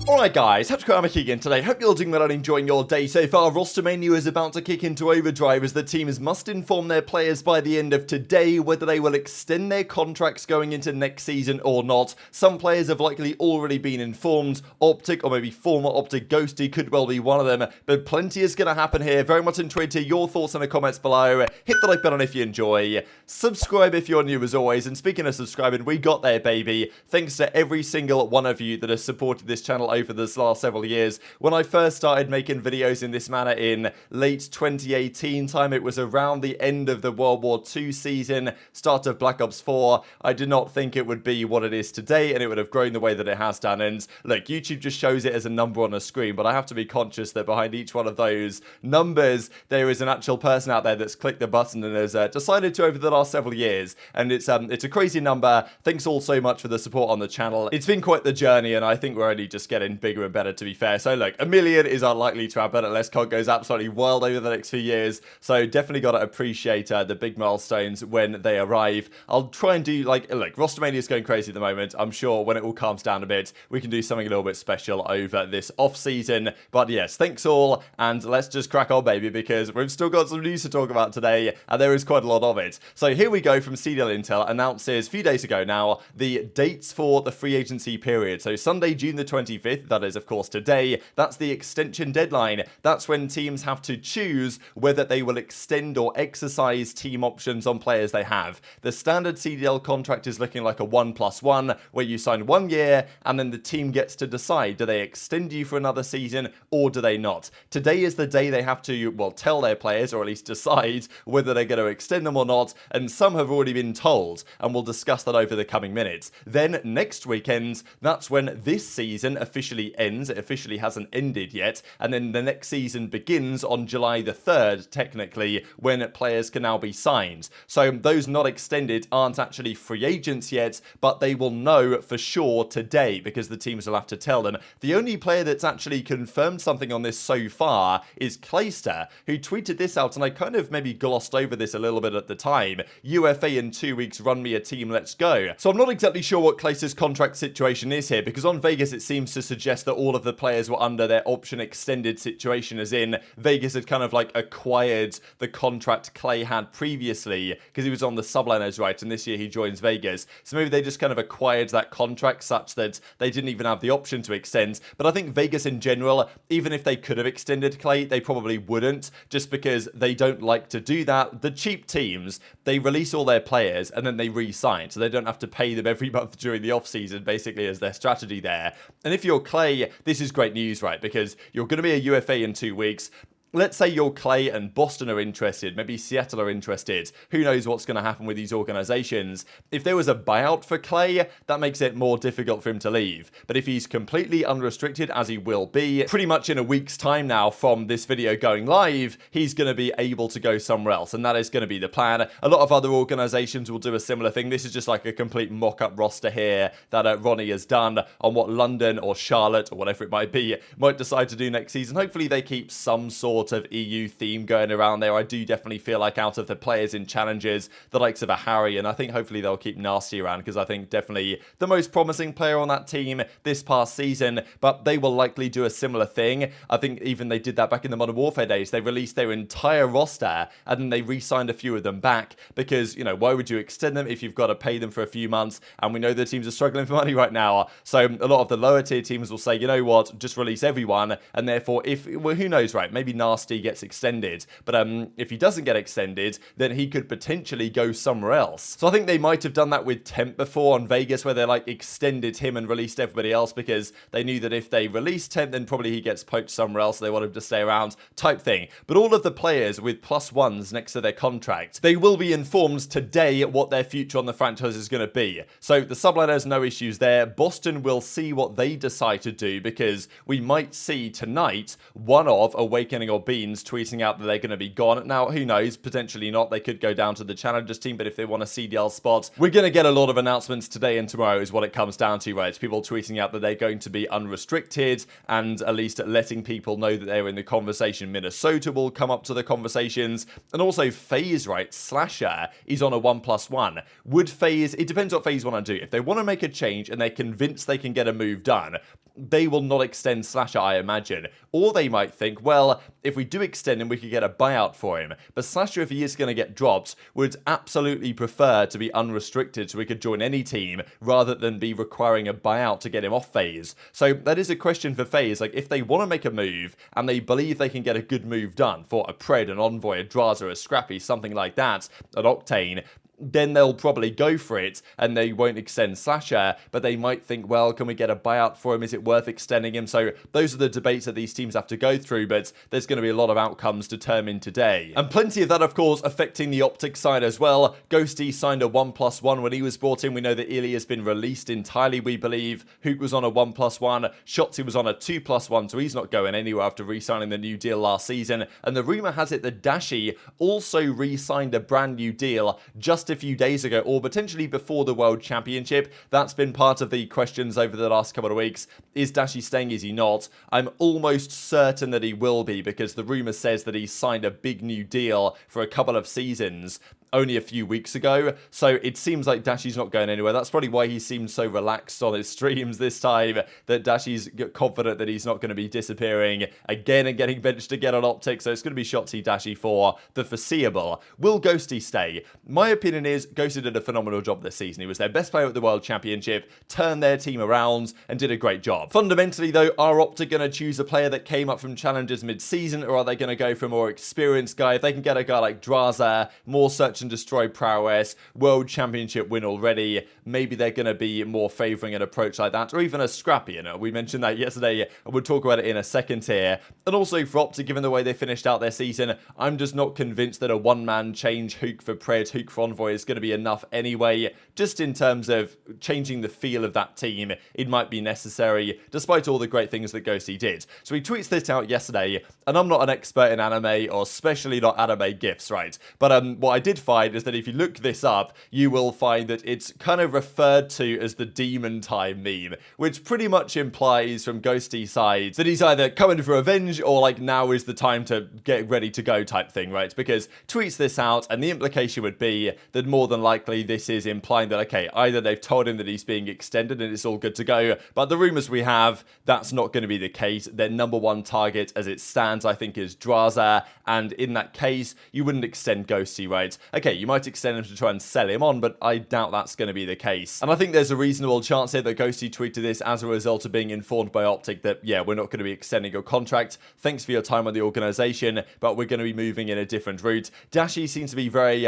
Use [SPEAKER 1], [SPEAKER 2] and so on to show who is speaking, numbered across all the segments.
[SPEAKER 1] Alright guys, TacticalRab again today. Hope you're all doing well and enjoying your day so far. Rostermania is about to kick into overdrive as the teams must inform their players by the end of today whether they will extend their contracts going into next season or not. Some players have likely already been informed. OpTic, or maybe former OpTic Ghosty could well be one of them, but plenty is going to happen here. Very much intrigued to hear your thoughts in the comments below. Hit the like button if you enjoy. Subscribe if you're new as always, and speaking of subscribing, we got there baby. Thanks to every single one of you that has supported this channel over this last several years. When I first started making videos in this manner in late 2018 time, it was around the end of the World War II season, start of Black Ops 4. I did not think it would be what it is today, and it would have grown the way that it has done. And look, YouTube just shows it as a number on a screen, but I have to be conscious that behind each one of those numbers, there is an actual person out there that's clicked the button and has decided to over the last several years. And it's a crazy number. Thanks all so much for the support on the channel. It's been quite the journey, and I think we're only just getting bigger and better, to be fair. So look, 1 million is unlikely to happen unless COD goes absolutely wild over the next few years. So definitely got to appreciate the big milestones when they arrive. I'll try and do look, Rostermania is going crazy at the moment. I'm sure when it all calms down a bit, we can do something a little bit special over this off season. But yes, thanks all, and let's just crack on, baby, because we've still got some news to talk about today, and there is quite a lot of it. So here we go from CDL Intel announces a few days ago now the dates for the free agency period. So Sunday, June the 25th, that is of course today, that's the extension deadline. That's when teams have to choose whether they will extend or exercise team options on players they have. The standard CDL contract is looking like a 1+1, where you sign 1 year and then the team gets to decide, do they extend you for another season or do they not? Today is the day they have to, well, tell their players, or at least decide whether they're going to extend them or not, and some have already been told, and we'll discuss that over the coming minutes. Then next weekend, that's when this season officially ends. It officially hasn't ended yet, and then the next season begins on July the 3rd, technically, when players can now be signed. So those not extended aren't actually free agents yet, but they will know for sure today, because the teams will have to tell them. The only player that's actually confirmed something on this so far is Clayster, who tweeted this out, and I kind of maybe glossed over this a little bit at the time. UFA in 2 weeks, run me a team, let's go. So I'm not exactly sure what Clayster's contract situation is here, because on Vegas it seems to suggest that all of the players were under their option extended situation, as in Vegas had kind of like acquired the contract Clay had previously, because he was on the subliners, right, and this year he joins Vegas. So maybe they just kind of acquired that contract such that they didn't even have the option to extend. But I think Vegas in general, even if they could have extended Clay, they probably wouldn't, just because they don't like to do that. The cheap teams, they release all their players and then they re-sign, so they don't have to pay them every month during the off-season, basically, as their strategy there. And if you're Clay, this is great news, right, because you're going to be a UFA in 2 weeks. Let's say you're Clay and Boston are interested, maybe Seattle are interested. Who knows what's going to happen with these organizations? If there was a buyout for Clay, that makes it more difficult for him to leave. But if he's completely unrestricted, as he will be, pretty much in a week's time now from this video going live, he's going to be able to go somewhere else, and that is going to be the plan. A lot of other organizations will do a similar thing. This is just like a complete mock-up roster here that Ronnie has done on what London or Charlotte or whatever it might be might decide to do next season. Hopefully they keep some sort of EU theme going around there. I do definitely feel like out of the players in challenges, the likes of a Harry, and I think hopefully they'll keep Nasty around, because I think definitely the most promising player on that team this past season, but they will likely do a similar thing. I think even they did that back in the Modern Warfare days. They released their entire roster and then they re-signed a few of them back, because, you know, why would you extend them if you've got to pay them for a few months? And we know the teams are struggling for money right now. So a lot of the lower tier teams will say, you know what, just release everyone, and therefore if, well, who knows, right, maybe Nasty gets extended, but if he doesn't get extended, then he could potentially go somewhere else. So I think they might have done that with Temp before on Vegas, where they like extended him and released everybody else, because they knew that if they released Temp, then probably he gets poached somewhere else, so they want him to stay around type thing. But all of the players with +1s next to their contract, they will be informed today what their future on the franchise is going to be. So the subliners, no issues there. Boston will see what they decide to do, because we might see tonight one of Awakening or or Beans tweeting out that they're going to be gone. Now, who knows? Potentially not. They could go down to the Challengers team, but if they want a CDL spot, we're going to get a lot of announcements today and tomorrow is what it comes down to, right? People tweeting out that they're going to be unrestricted and at least letting people know that they're in the conversation. Minnesota will come up to the conversations. And also FaZe, right? Slasher is on a 1+1. Would FaZe, it depends what FaZe want to do. If they want to make a change and they're convinced they can get a move done, they will not extend Slasher, I imagine. Or they might think, well, if we do extend him, we could get a buyout for him. But Slasher, if he is going to get dropped, would absolutely prefer to be unrestricted so he could join any team rather than be requiring a buyout to get him off FaZe. So that is a question for FaZe. Like, if they want to make a move and they believe they can get a good move done for a Pred, an Envoy, a Drazah, a Scrappy, something like that, an Octane, then they'll probably go for it and they won't extend Slasher, but they might think, well, can we get a buyout for him? Is it worth extending him? So those are the debates that these teams have to go through, but there's going to be a lot of outcomes determined today. And plenty of that, of course, affecting the OpTic side as well. Ghosty signed a 1+1 when he was brought in. We know that iLLeY has been released entirely, we believe. Huke was on a 1+1. Shotzzy was on a 2+1, so he's not going anywhere after re-signing the new deal last season. And the rumor has it that Dashy also re-signed a brand new deal just a few days ago, or potentially before the World Championship. That's been part of the questions over the last couple of weeks. Is Dashy staying? Is he not? I'm almost certain that he will be, because the rumor says that he's signed a big new deal for a couple of seasons only a few weeks ago, so it seems like Dashy's not going anywhere. That's probably why he seems so relaxed on his streams this time, that Dashy's confident that he's not going to be disappearing again and getting benched again on OpTic, so it's going to be Shotzzy, Dashy for the foreseeable. Will Ghosty stay? My opinion is Ghosty did a phenomenal job this season. He was their best player at the World Championship, turned their team around, and did a great job. Fundamentally, though, are OpTic going to choose a player that came up from Challengers mid-season, or are they going to go for a more experienced guy? If they can get a guy like Drazah, more search and destroy prowess, World Championship win already, maybe they're going to be more favouring an approach like that, or even a Scrappy, you know, we mentioned that yesterday, and we'll talk about it in a second here. And also for OpTic, given the way they finished out their season, I'm just not convinced that a one-man change, Huke for Pred, Huke for Envoy, is going to be enough anyway. Just in terms of changing the feel of that team, it might be necessary, despite all the great things that Ghosty did. So he tweets this out yesterday, and I'm not an expert in anime, or especially not anime GIFs, right? But what I did find is that if you look this up, you will find that it's kind of referred to as the Demon Time meme, which pretty much implies from Ghosty's side that he's either coming for revenge or like now is the time to get ready to go type thing, right? Because tweets this out, and the implication would be that more than likely this is implying that, okay, either they've told him that he's being extended and it's all good to go, but the rumors we have, that's not going to be the case. Their number one target as it stands, I think, is Drazah, and in that case, you wouldn't extend Ghosty, right? Okay, you might extend him to try and sell him on, but I doubt that's going to be the case. And I think there's a reasonable chance here that Ghosty tweeted this as a result of being informed by OpTic that, yeah, we're not going to be extending your contract. Thanks for your time on the organization, but we're going to be moving in a different route. Dashy seems to be very,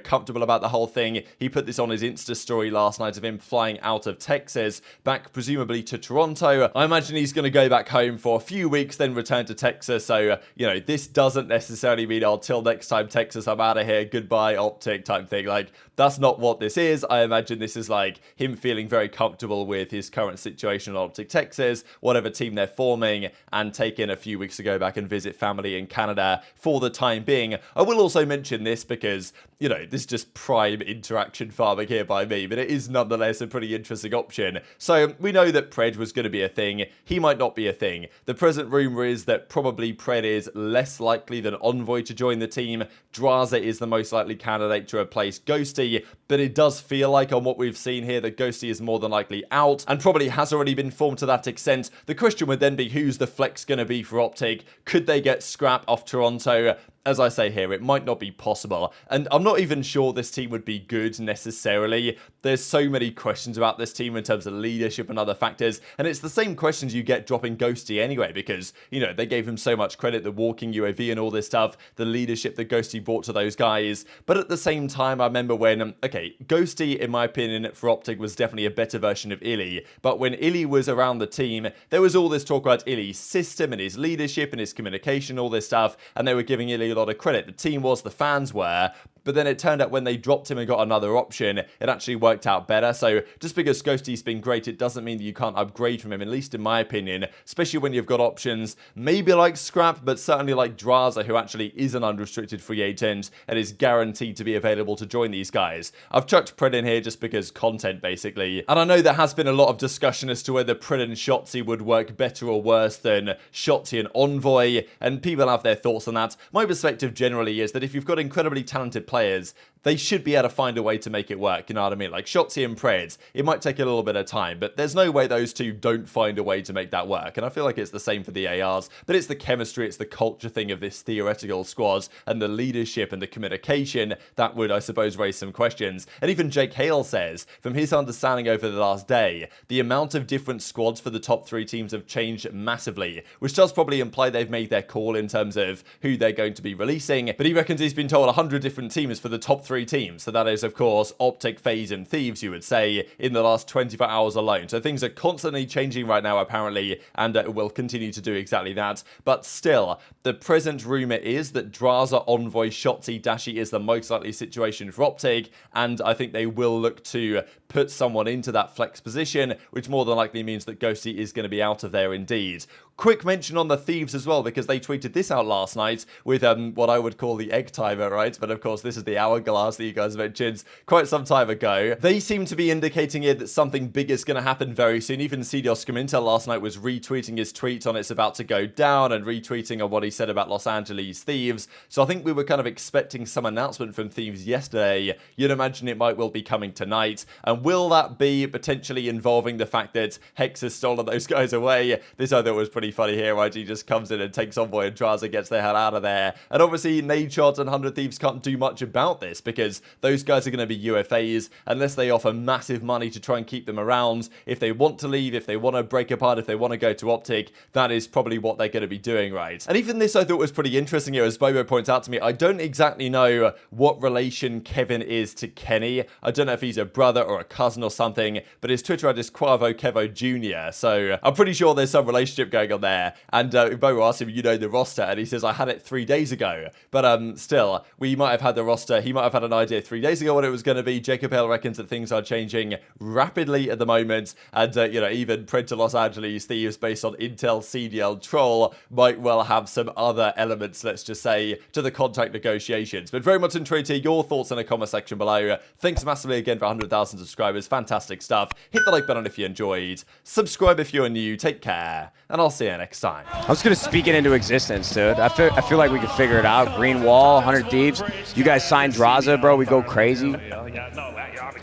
[SPEAKER 1] comfortable about the whole thing. He put this on his Insta story last night of him flying out of Texas, back presumably to Toronto. I imagine he's going to go back home for a few weeks, then return to Texas. So, this doesn't necessarily mean, oh, till next time, Texas, I'm out of here, goodbye, OpTic type thing. Like, that's not what this is. I imagine this is like him feeling very comfortable with his current situation on OpTic Texas, whatever team they're forming, and taking a few weeks to go back and visit family in Canada for the time being. I will also mention this because, this is just prime interaction farming here by me, but it is nonetheless a pretty interesting option. So we know that Pred was going to be a thing. He might not be a thing. The present rumor is that probably Pred is less likely than Envoy to join the team. Drazah is the most likely candidate to replace Ghosty, but it does feel like on what we've seen here that Ghosty is more than likely out and probably has already been formed to that extent. The question would then be, who's the flex going to be for OpTic? Could they get Scrap off Toronto? As I say here, it might not be possible, and I'm not even sure this team would be good necessarily. There's so many questions about this team in terms of leadership and other factors, and it's the same questions you get dropping Ghosty anyway, because, they gave him so much credit, the walking UAV and all this stuff, the leadership that Ghosty brought to those guys. But at the same time, I remember when, Ghosty, in my opinion, for OpTic was definitely a better version of iLLeY, but when iLLeY was around the team, there was all this talk about iLLeY's system and his leadership and his communication, all this stuff, and they were giving iLLeY a lot of credit. The team was, the fans were, but then it turned out when they dropped him and got another option, it actually worked out better. So just because Ghosty's been great, it doesn't mean that you can't upgrade from him, at least in my opinion, especially when you've got options maybe like Scrap, but certainly like Drazah, who actually is an unrestricted free agent and is guaranteed to be available to join these guys. I've chucked Pred in here just because content, basically. And I know there has been a lot of discussion as to whether Pred and Shotzzy would work better or worse than Shotzzy and Envoy, and people have their thoughts on that. My perspective generally is that if you've got incredibly talented players, they should be able to find a way to make it work, you know what I mean? Like Shotzzy and Pred, it might take a little bit of time, but there's no way those two don't find a way to make that work. And I feel like it's the same for the ARs, but it's the chemistry, it's the culture thing of this theoretical squad, and the leadership and the communication that would, I suppose, raise some questions. And even Jake Hale says, from his understanding over the last day, the amount of different squads for the top 3 teams have changed massively, which does probably imply they've made their call in terms of who they're going to be releasing. But he reckons he's been told 100 different teams for the top 3 teams. So that is, of course, OpTic, FaZe, and Thieves, you would say, in the last 24 hours alone. So things are constantly changing right now, apparently, and will continue to do exactly that. But still, the present rumor is that Drazah, Envoy, Shotzzy, Dashy is the most likely situation for OpTic, and I think they will look to put someone into that flex position, which more than likely means that Ghosty is going to be out of there indeed. Quick mention on the Thieves as well, because they tweeted this out last night with what I would call the egg timer, right? But of course, this is the hourglass that you guys mentioned quite some time ago. They seem to be indicating here that something big is going to happen very soon. Even Cedios Scaminta last night was retweeting his tweet on it's about to go down and retweeting on what he said about Los Angeles Thieves. So I think we were kind of expecting some announcement from Thieves yesterday. You'd imagine it might well be coming tonight. And will that be potentially involving the fact that Hex has stolen those guys away? This I thought was pretty funny here, right? He just comes in and takes Envoy, and Drazah gets the hell out of there. And obviously, Nadeshot and 100 Thieves can't do much about this because those guys are going to be UFAs unless they offer massive money to try and keep them around. If they want to leave, if they want to break apart, if they want to go to OpTic, that is probably what they're going to be doing, right? And even this I thought was pretty interesting here, as Bobo points out to me. I don't exactly know what relation Kevin is to Kenny. I don't know if he's a brother or a cousin or something, but his Twitter ad is Quavo Kevo Jr. So I'm pretty sure there's some relationship going on there. And Bobo asked him, you know the roster, and he says, I had it 3 days ago. But still, we might have had the roster. He might have had an idea 3 days ago what it was going to be. Jacob Hale reckons that things are changing rapidly at the moment. And, you know, even Pred to Los Angeles Thieves, based on Intel CDL Troll, might well have some other elements, let's just say, to the contract negotiations. But very much intrigued to hear your thoughts in the comment section below. Thanks massively again for 100,000 subscribers. Fantastic stuff. Hit the like button if you enjoyed. Subscribe if you're new. Take care. And I'll see you next time.
[SPEAKER 2] I'm just going to speak it into existence, dude. I feel like we can figure it out. Green Wall, 100 Thieves. You guys sign Drazah, bro. We go crazy. All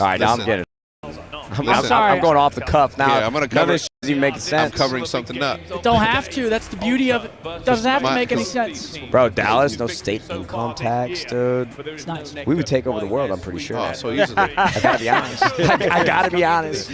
[SPEAKER 2] right, now I'm getting it. I'm going off the cuff now.
[SPEAKER 3] Yeah, I'm gonna cover.
[SPEAKER 2] None of this shit is even making sense.
[SPEAKER 3] I'm covering something up.
[SPEAKER 4] It don't have to. That's the beauty of it. Doesn't have to make any sense.
[SPEAKER 2] Bro, Dallas, no state income tax, dude.
[SPEAKER 4] It's nice.
[SPEAKER 2] We would take over the world, I'm pretty sure.
[SPEAKER 3] Oh, so easily.
[SPEAKER 2] I gotta be honest. I gotta be honest.